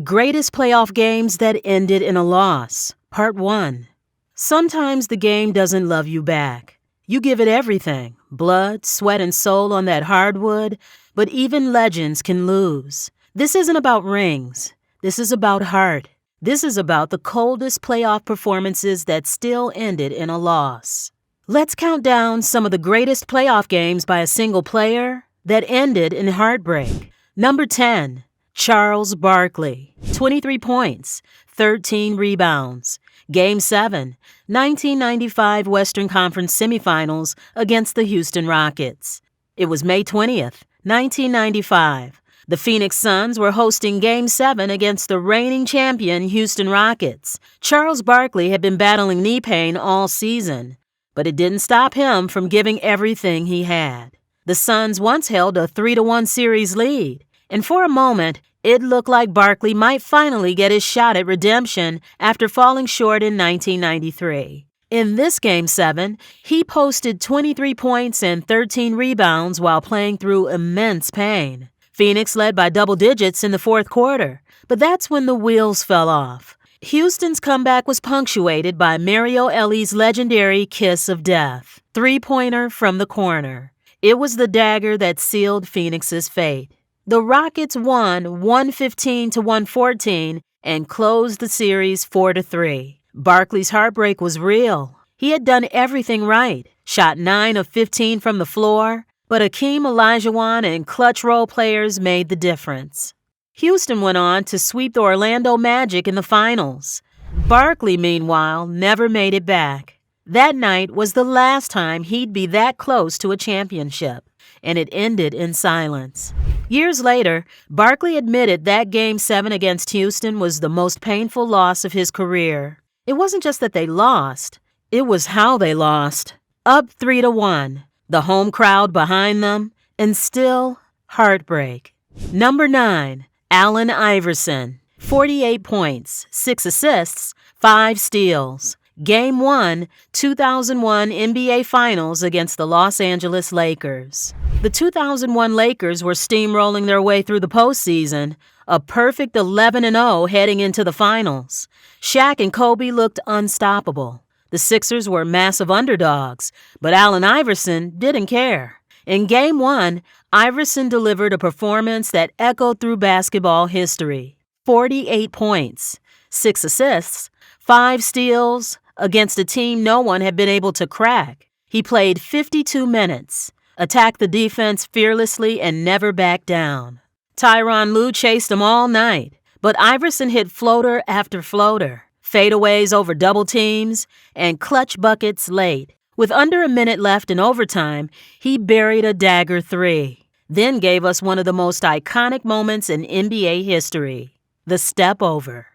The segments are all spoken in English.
Greatest playoff games that ended in a loss. Part 1. Sometimes the game doesn't love you back. You give it everything, blood, sweat, and soul on that hardwood, but even legends can lose. This isn't about rings. This is about heart. This is about the coldest playoff performances that still ended in a loss. Let's count down some of the greatest playoff games by a single player that ended in heartbreak. Number 10. Charles Barkley, 23 points, 13 rebounds. Game 7, 1995 Western Conference semifinals against the Houston Rockets. It was May 20th, 1995. The Phoenix Suns were hosting Game 7 against the reigning champion Houston Rockets. Charles Barkley had been battling knee pain all season, but it didn't stop him from giving everything he had. The Suns once held a 3-1 series lead, and for a moment, it looked like Barkley might finally get his shot at redemption after falling short in 1993. In this Game 7, he posted 23 points and 13 rebounds while playing through immense pain. Phoenix led by double digits in the fourth quarter, but that's when the wheels fell off. Houston's comeback was punctuated by Mario Elie legendary kiss of death, three-pointer from the corner. It was the dagger that sealed Phoenix's fate. The Rockets won 115-114 and closed the series 4-3. Barkley's heartbreak was real. He had done everything right, shot 9 of 15 from the floor, but Hakeem Olajuwon and clutch role players made the difference. Houston went on to sweep the Orlando Magic in the finals. Barkley, meanwhile, never made it back. That night was the last time he'd be that close to a championship, and it ended in silence. Years later, Barkley admitted that Game 7 against Houston was the most painful loss of his career. It wasn't just that they lost, it was how they lost. Up 3-1, the home crowd behind them, and still heartbreak. Number 9, Allen Iverson, 48 points, 6 assists, 5 steals. Game 1, 2001 NBA Finals against the Los Angeles Lakers. The 2001 Lakers were steamrolling their way through the postseason, a perfect 11-0 heading into the finals. Shaq and Kobe looked unstoppable. The Sixers were massive underdogs, but Allen Iverson didn't care. In Game 1, Iverson delivered a performance that echoed through basketball history. 48 points, 6 assists, 5 steals, against a team no one had been able to crack. He played 52 minutes, attacked the defense fearlessly, and never backed down. Tyronn Lue chased him all night, but Iverson hit floater after floater, fadeaways over double teams, and clutch buckets late. With under a minute left in overtime, he buried a dagger 3, then gave us one of the most iconic moments in NBA history, the step over.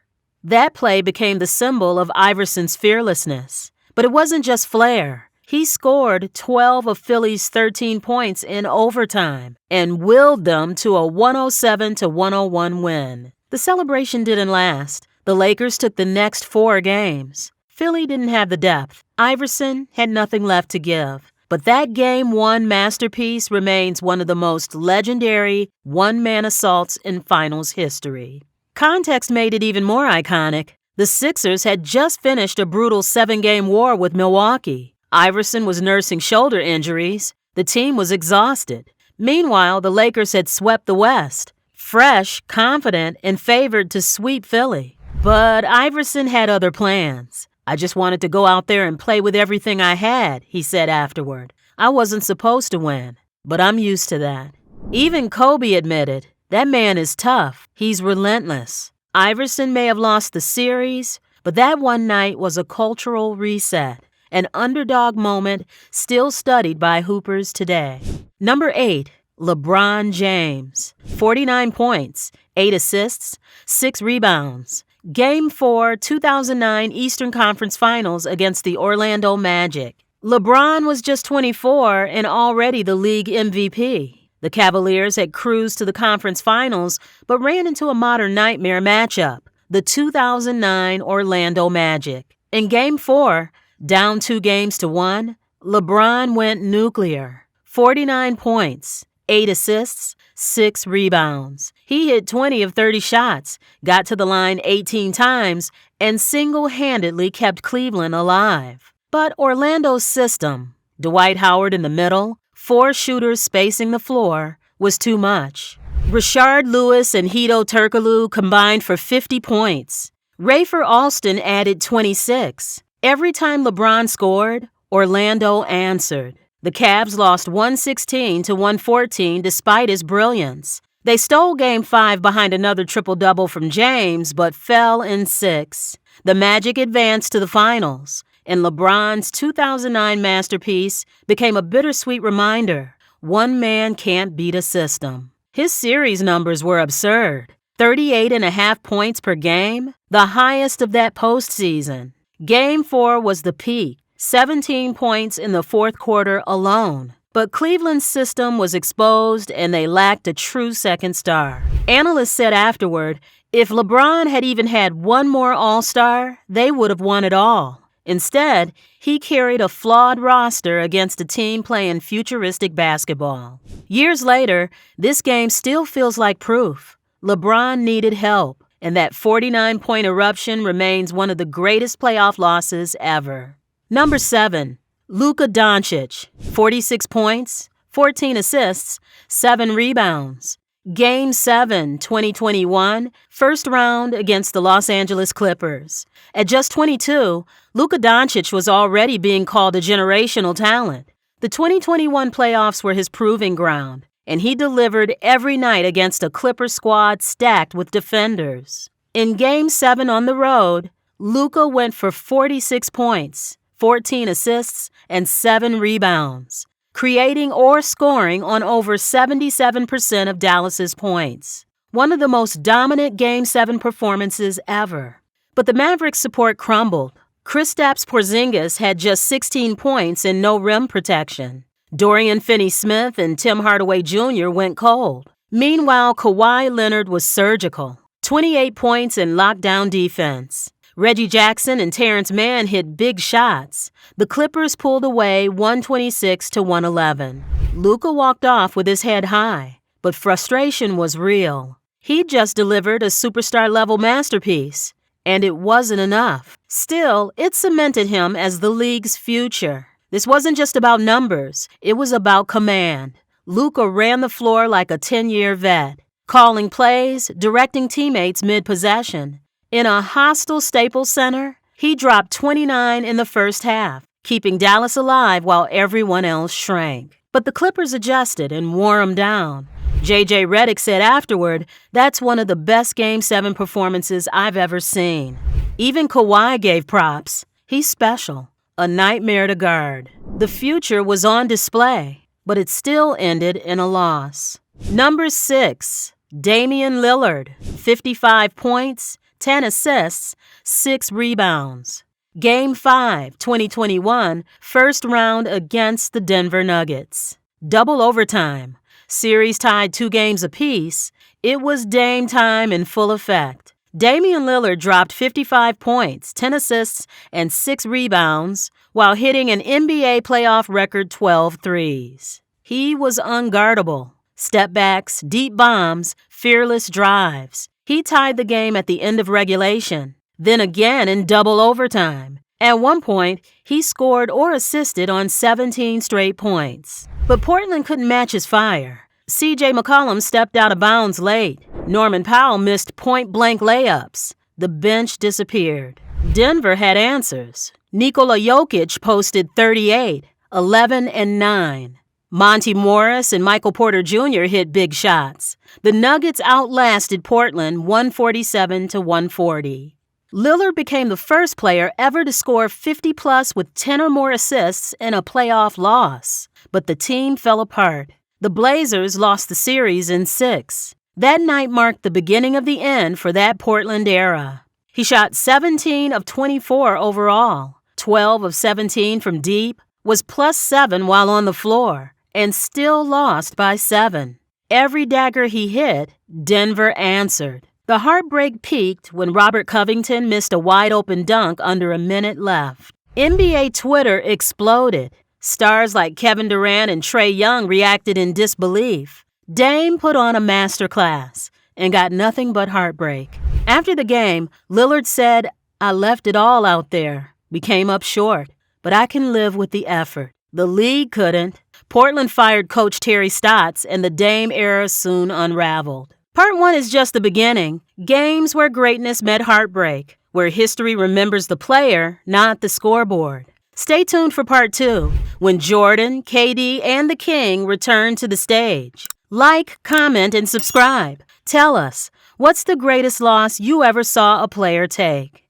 That play became the symbol of Iverson's fearlessness. But it wasn't just flair. He scored 12 of Philly's 13 points in overtime and willed them to a 107-101 win. The celebration didn't last. The Lakers took the next 4 games. Philly didn't have the depth. Iverson had nothing left to give. But that Game 1 masterpiece remains one of the most legendary one-man assaults in finals history. Context made it even more iconic. The Sixers had just finished a brutal 7-game war with Milwaukee. Iverson was nursing shoulder injuries. The team was exhausted. Meanwhile, the Lakers had swept the West, fresh, confident, and favored to sweep Philly. But Iverson had other plans. "I just wanted to go out there and play with everything I had," he said afterward. "I wasn't supposed to win, but I'm used to that." Even Kobe admitted, "That man is tough. He's relentless." Iverson may have lost the series, but that one night was a cultural reset, an underdog moment still studied by hoopers today. Number 8, LeBron James, 49 points, 8 assists, 6 rebounds. Game 4, 2009 Eastern Conference Finals against the Orlando Magic. LeBron was just 24 and already the league MVP. The Cavaliers had cruised to the conference finals, but ran into a modern nightmare matchup, the 2009 Orlando Magic. In Game 4, down 2-1, LeBron went nuclear. 49 points, 8 assists, 6 rebounds. He hit 20 of 30 shots, got to the line 18 times, and single-handedly kept Cleveland alive. But Orlando's system, Dwight Howard in the middle, 4 shooters spacing the floor, was too much. Rashard Lewis and Hedo Turkoglu combined for 50 points. Rafer Alston added 26. Every time LeBron scored, Orlando answered. The Cavs lost 116 to 114 despite his brilliance. They stole Game 5 behind another triple-double from James, but fell in 6. The Magic advanced to the finals, and LeBron's 2009 masterpiece became a bittersweet reminder. One man can't beat a system. His series numbers were absurd. 38.5 points per game, the highest of that postseason. Game 4 was the peak, 17 points in the fourth quarter alone. But Cleveland's system was exposed and they lacked a true second star. Analysts said afterward, if LeBron had even had one more All-Star, they would have won it all. Instead, he carried a flawed roster against a team playing futuristic basketball. Years later, this game still feels like proof. LeBron needed help, and that 49-point eruption remains one of the greatest playoff losses ever. Number 7. Luka Doncic, 46 points, 14 assists, 7 rebounds. Game 7, 2021, first round against the Los Angeles Clippers. At just 22, Luka Doncic was already being called a generational talent. The 2021 playoffs were his proving ground, and he delivered every night against a Clipper squad stacked with defenders. In Game 7 on the road, Luka went for 46 points, 14 assists, and 7 rebounds, creating or scoring on over 77% of Dallas's points. One of the most dominant Game 7 performances ever. But the Mavericks' support crumbled. Kristaps Porzingis had just 16 points and no rim protection. Dorian Finney-Smith and Tim Hardaway Jr. went cold. Meanwhile, Kawhi Leonard was surgical. 28 points in lockdown defense. Reggie Jackson and Terrence Mann hit big shots. The Clippers pulled away 126 to 111. Luka walked off with his head high, but frustration was real. He just delivered a superstar-level masterpiece, and it wasn't enough. Still, it cemented him as the league's future. This wasn't just about numbers. It was about command. Luka ran the floor like a 10-year vet, calling plays, directing teammates mid-possession. In a hostile Staples Center, he dropped 29 in the first half, keeping Dallas alive while everyone else shrank. But the Clippers adjusted and wore him down. J.J. Redick said afterward, "That's one of the best Game 7 performances I've ever seen." Even Kawhi gave props. He's special, a nightmare to guard. The future was on display, but it still ended in a loss. Number 6, Damian Lillard, 55 points, 10 assists, 6 rebounds. Game 5, 2021, first round against the Denver Nuggets. Double overtime. Series tied 2 games apiece. It was Dame time in full effect. Damian Lillard dropped 55 points, 10 assists, and 6 rebounds while hitting an NBA playoff record 12 threes. He was unguardable. Step backs, deep bombs, fearless drives. He tied the game at the end of regulation, then again in double overtime. At one point, he scored or assisted on 17 straight points. But Portland couldn't match his fire. C.J. McCollum stepped out of bounds late. Norman Powell missed point-blank layups. The bench disappeared. Denver had answers. Nikola Jokic posted 38, 11, and 9. Monty Morris and Michael Porter Jr. hit big shots. The Nuggets outlasted Portland 147 to 140. Lillard became the first player ever to score 50-plus with 10 or more assists in a playoff loss. But the team fell apart. The Blazers lost the series in 6. That night marked the beginning of the end for that Portland era. He shot 17 of 24 overall, 12 of 17 from deep, was +7 while on the floor, and still lost by 7. Every dagger he hit, Denver answered. The heartbreak peaked when Robert Covington missed a wide-open dunk under a minute left. NBA Twitter exploded. Stars like Kevin Durant and Trae Young reacted in disbelief. Dame put on a masterclass and got nothing but heartbreak. After the game, Lillard said, "I left it all out there. We came up short, but I can live with the effort." The league couldn't. Portland fired coach Terry Stotts, and the Dame era soon unraveled. Part 1 is just the beginning. Games where greatness met heartbreak, where history remembers the player, not the scoreboard. Stay tuned for Part 2, when Jordan, KD, and the King return to the stage. Like, comment, and subscribe. Tell us, what's the greatest loss you ever saw a player take?